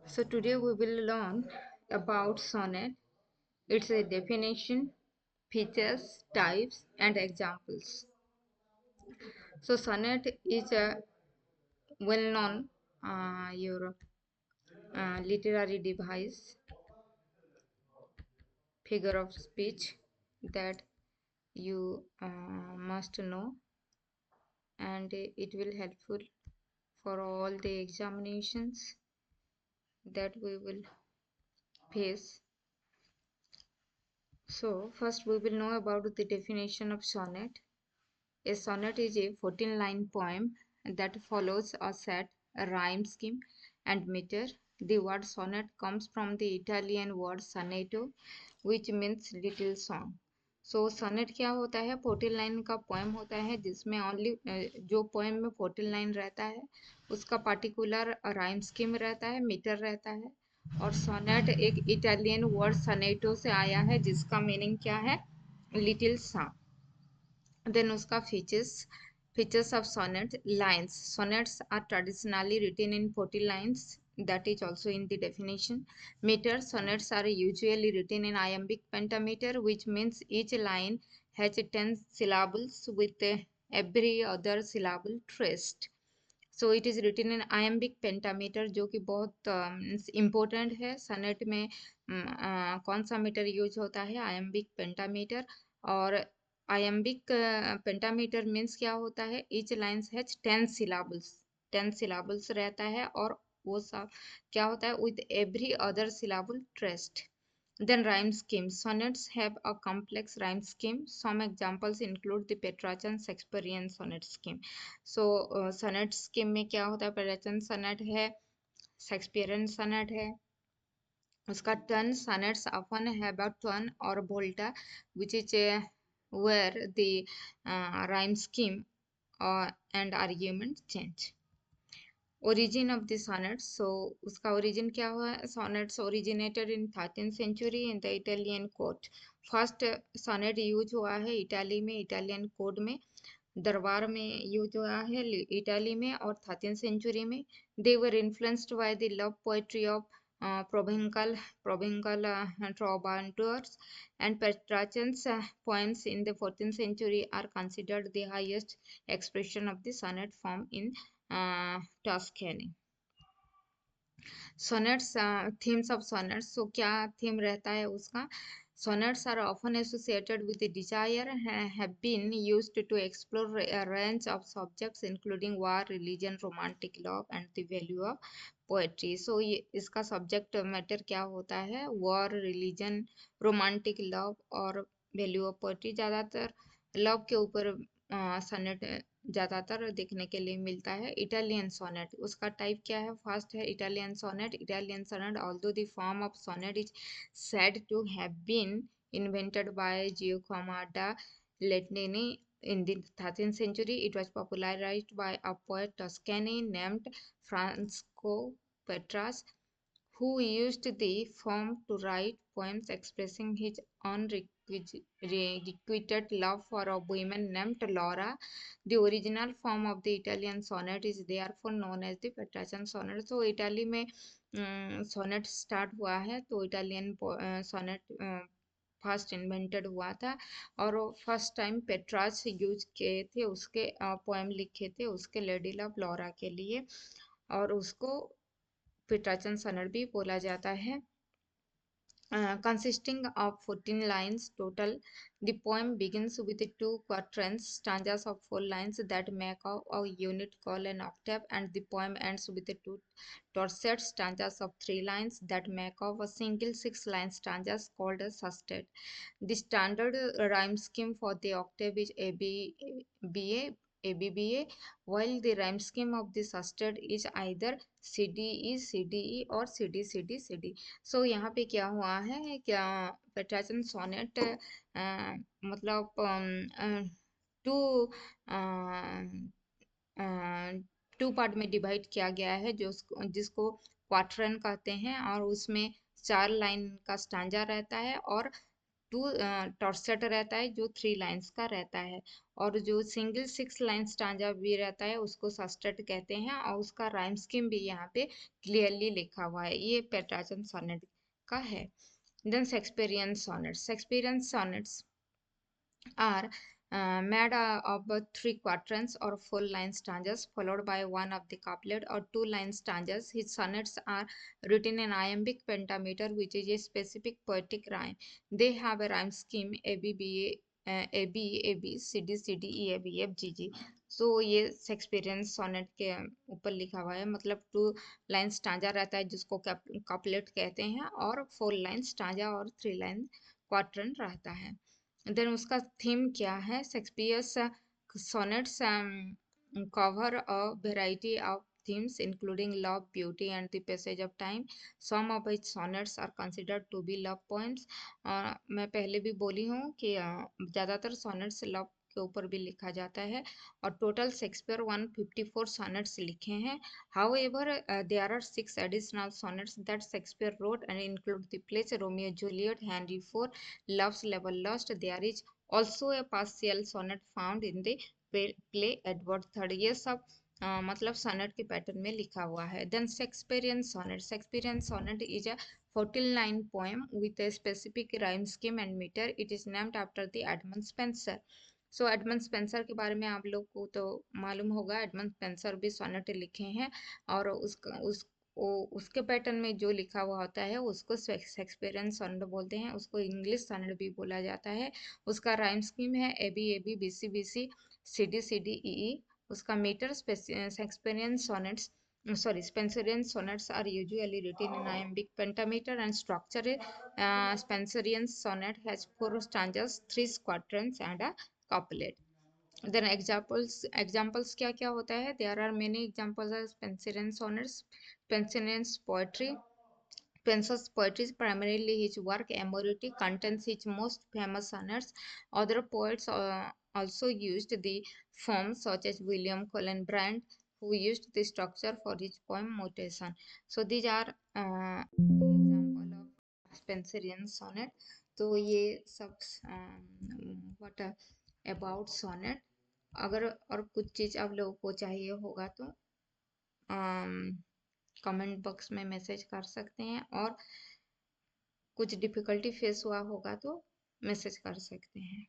So today we will learn about sonnet, its a definition, features, types, and examples. So sonnet is a well-known your literary device, figure of speech that you must know, and it will helpful for all the examinations that we will face. So first we will know about the definition of sonnet. A sonnet is a 14-line poem that follows a set, a rhyme scheme, and meter. The word sonnet comes from the Italian word sonetto, which means little song. So sonnet क्या होता है? 14 line का poem होता है जिसमें only जो poem में 14 line रहता है उसका पार्टिकुलर राइम स्कीम रहता है, मीटर रहता है। और सोनेट एक इटालियन वर्ड सनेटो से आया है जिसका मीनिंग क्या है? Little song. Then uska features of sonnet lines. Sonnets are traditionally written in 40 lines. That is also in the definition. Meter. Sonnets are usually written in iambic pentameter, which means each line has 10 syllables with every other syllable traced. So it is written in iambic pentameter, जो कि बहुत important है। सनेट में कौन सा metre use होता है? Iambic pentameter. और आयम्बिक पेंटामीटर मीन्स क्या होता है? Each lines has 10 syllables, 10 syllables रहता है, और वो सब क्या होता है? With every other syllable stressed. Then rhyme scheme. Sonnets have a complex rhyme scheme. Some examples include the Petrarchan Shakespearean sonnet scheme. So sonnet scheme में क्या होता है? Petrarchan sonnet है, Shakespearean sonnet है। उसका turn sonnets often have a turn or volta, which is where the rhyme scheme and argument change. Origin of the sonnets. So उसका origin क्या हुआ? Sonnets originated in 13th century in the Italian court. First sonnet use हुआ है Italy में, Italian code में, दरबार में use हुआ है इटाली में, और 13th century में। They were influenced by the love poetry of Provencal troubadours, and Petrarchan's poems in the 14th century are considered the highest expression of the sonnet form in Tuscany. Sonnets, themes of sonnets. So क्या theme रहता है उसका? Sonnets are often associated with the desire and have been used to explore a range of subjects including war, religion, romantic love, and the value of poetry. So ये इसका subject matter क्या होता है? War, religion, romantic love और value of poetry। ज़्यादातर love के ऊपर sonnet ज्यादातर देखने के लिए मिलता है। इटालियन सोनेट, उसका टाइप क्या है? फर्स्ट है Italian sonnet. Italian sonnet, although the form of sonnet is said to have been invented by Giacomo da Latini in the 13th century. It was popularized by a poet Tuscany named Francesco Petrarch, who used the form to write poems expressing his unrequited love for a woman named Laura. The original form of the Italian sonnet is therefore known as the Petrarchan sonnet. So Italy में sonnet start हुआ है, तो Italian sonnet first invented हुआ था, और first time पेट्राच use किए थे, उसके पोएम लिखे थे उसके लेडी लव लॉरा के लिए, और उसको पेट्राचन sonnet भी बोला जाता है। Consisting of 14 lines total, the poem begins with the two quatrains, stanzas of 4 lines that make up a unit called an octave, and the poem ends with the two tercet stanzas of 3 lines that make up a single 6-line stanzas called a sestet. The standard rhyme scheme for the octave is ABBA, ABBA, while the rhyme scheme of the sestet is either CDE, CDE or CD, CD, CD. सो यहाँ पे क्या हुआ है? क्या पेट्राचन sonnet मतलब to two part में divide किया गया है, जो जिसको क्वार्टरन कहते हैं, और उसमें 4 लाइन का स्टांजा रहता है, और टू टॉर्सेट रहता है जो 3 लाइन्स का रहता है। और जो सिंगल 6 लाइन स्टांजा भी रहता है उसको सस्टेट कहते हैं, और उसका राइम स्कीम भी यहाँ पे क्लियरली लिखा हुआ है। ये पेट्राचन सोनेट का है। Then Shakespearean sonnets. Shakespearean sonnets are made of 3 quatrains or 4 line stanzas followed by one of the couplet or 2 line stanzas. His sonnets are written in iambic pentameter, which is a specific poetic rhyme. They have a rhyme scheme A B B A B A B C D C D E A B F G G. तो ये Shakespearean sonnet के ऊपर लिखा हुआ है, मतलब 2 line stanza रहता है जिसको कपलेट कहते हैं, और 4 लाइन स्टांजा और 3 लाइन क्वार्टरन रहता है। देन उसका थीम क्या है? Shakespeare's sonnets cover a variety of themes including love, beauty and the passage of time. Some of his sonnets are considered to be love poems. मैं पहले भी बोली हूँ कि ज़्यादातर sonnets love के ऊपर भी लिखा जाता है, और टोटल शेक्सपियर 154 sonnets लिखे हैं। However, there are 6 additional sonnets that Shakespeare wrote and include the plays Romeo Juliet, Henry IV, Love's Level Lost. There is also a partial sonnet found in the play Edward III. ये सब मतलब sonnet के pattern में लिखा हुआ है। Then Shakespearean sonnet. Shakespearean sonnet is a 14 line poem with a specific rhyme scheme and meter. It is named after the Edmund Spenser. So Edmund Spenser के बारे में आप लोग को तो मालूम होगा, एडमंड स्पेंसर भी सोनेट लिखे हैं, और उसके पैटर्न में जो लिखा हुआ होता है उसको शेक्सपियरियन सोनेट बोलते हैं, उसको इंग्लिश सोनेट भी बोला जाता है। उसका राइम स्कीम है A B B C C D E. उसका metre Shakespearean sonnets Spenserian sonnets are usually written in iambic pentameter and structure. Spenserian sonnet has 4 stanzas, 3 quatrains, and a couplet. Then examples क्या क्या होता है? There are many examples of Spenserian sonnets. Spenserian poetry. Spenser's poetry, primarily his work Amority, contains his most famous sonnets. Other poets also used the forms, such as William Cullen Bryant, who used the structure for his poem Mutation. So these are the example of Spenserian sonnet. तो ये सब what about sonnet. अगर और कुछ चीज आप लोगों को चाहिए होगा तो कमेंट बॉक्स में मैसेज कर सकते हैं, और कुछ डिफिकल्टी फेस हुआ होगा तो मैसेज कर सकते हैं।